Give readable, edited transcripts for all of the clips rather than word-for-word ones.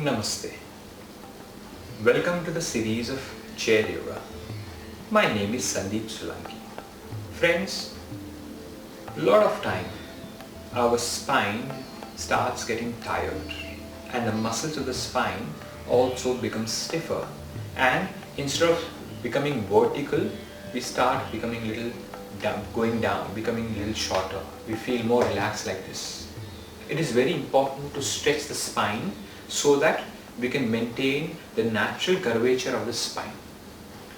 Namaste. Welcome to the series of chair yoga. My name is Sandeep Solanki. Friends, a lot of time our spine starts getting tired and the muscles of the spine also become stiffer, and instead of becoming vertical we start becoming little down, going down, becoming a little shorter. We feel more relaxed like this. It is very important to stretch the spine so that we can maintain the natural curvature of the spine.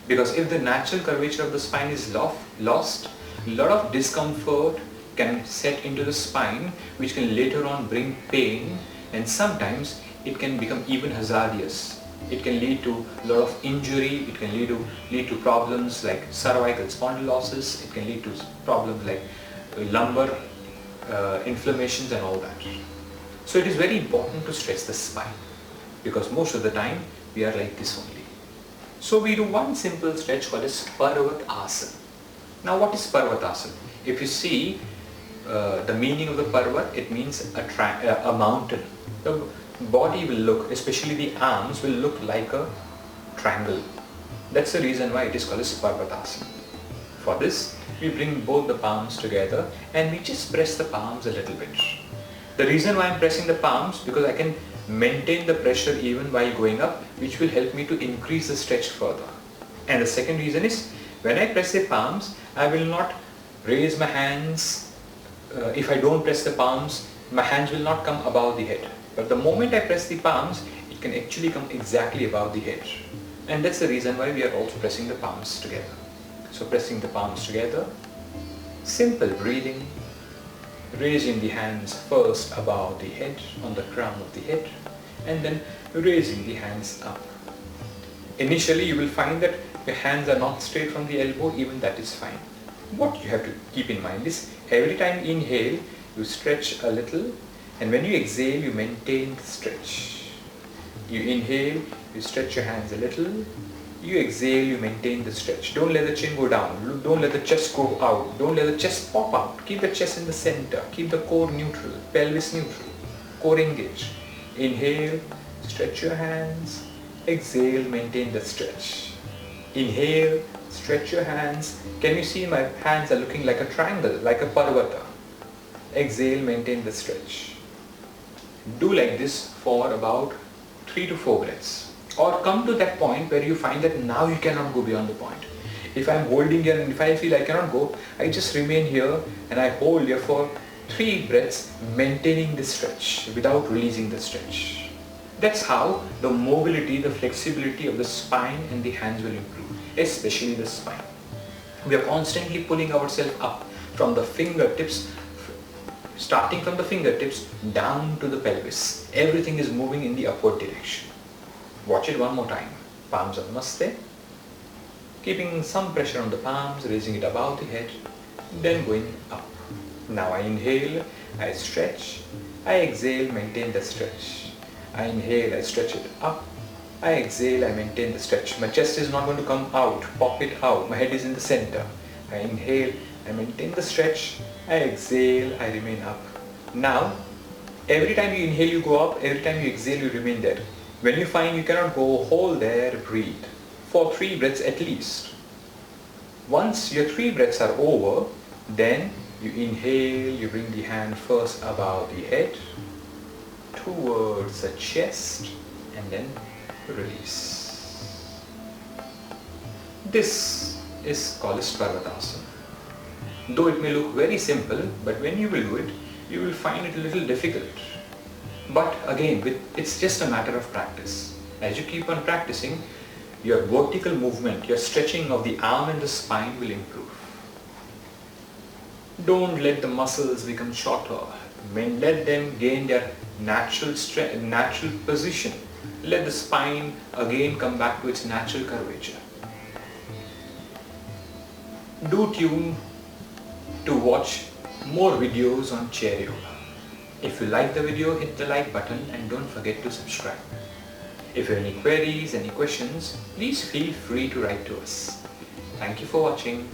Because if the natural curvature of the spine is lost, a lot of discomfort can set into the spine, which can later on bring pain, and sometimes it can become even hazardous. It can lead to a lot of injury, it can lead to problems like cervical spondylosis, it can lead to problems like lumbar inflammations and all that. So it is very important to stretch the spine, because most of the time we are like this only. So we do one simple stretch called as Parvatasana. Now what is Parvatasana? If you see the meaning of the Parvat, it means a mountain. The body will look, especially the arms, will look like a triangle. That's the reason why it is called as Parvatasana. For this, we bring both the palms together and we just press the palms a little bit. The reason why I am pressing the palms, because I can maintain the pressure even while going up, which will help me to increase the stretch further. And the second reason is, when I press the palms, I will not raise my hands. If I don't press the palms, my hands will not come above the head. But the moment I press the palms, it can actually come exactly above the head. And that's the reason why we are also pressing the palms together. So pressing the palms together, simple breathing, raising the hands first above the head, on the crown of the head, and then raising the hands up. Initially you will find that your hands are not straight from the elbow, even that is fine. What you have to keep in mind is, every time you inhale, you stretch a little, and when you exhale, you maintain the stretch. You inhale, you stretch your hands a little, you exhale, you maintain the stretch. Don't let the chin go down, don't let the chest go out, don't let the chest pop out. Keep the chest in the center, keep the core neutral, pelvis neutral, core engaged. Inhale, stretch your hands, exhale, maintain the stretch. Inhale, stretch your hands. Can you see my hands are looking like a triangle, like a parvata? Exhale, maintain the stretch. Do like this for about 3 to 4 breaths. Or come to that point where you find that now you cannot go beyond the point. If I am holding here and if I feel I cannot go, I just remain here and I hold here for 3 breaths, maintaining the stretch without releasing the stretch. That's how the mobility, the flexibility of the spine and the hands will improve, especially the spine. We are constantly pulling ourselves up from the fingertips, starting from the fingertips down to the pelvis. Everything is moving in the upward direction. Watch it one more time. Palms on Namaste. Keeping some pressure on the palms, raising it above the head, then going up. Now I inhale, I stretch. I exhale, maintain the stretch. I inhale, I stretch it up. I exhale, I maintain the stretch. My chest is not going to come out, pop it out. My head is in the center. I inhale, I maintain the stretch. I exhale, I remain up. Now, every time you inhale, you go up. Every time you exhale, you remain there. When you find you cannot go, hold there, breathe. For 3 breaths at least. Once your 3 breaths are over, then you inhale, you bring the hand first above the head, towards the chest, and then release. This is called Parvatasana. Though it may look very simple, but when you will do it, you will find it a little difficult. But again, it's just a matter of practice. As you keep on practicing, your vertical movement, your stretching of the arm and the spine will improve. Don't let the muscles become shorter. Let them gain their natural strength, natural position. Let the spine again come back to its natural curvature. Do tune to watch more videos on chair yoga. If you like the video, hit the like button and don't forget to subscribe. If you have any queries, any questions, please feel free to write to us. Thank you for watching.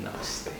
Namaste.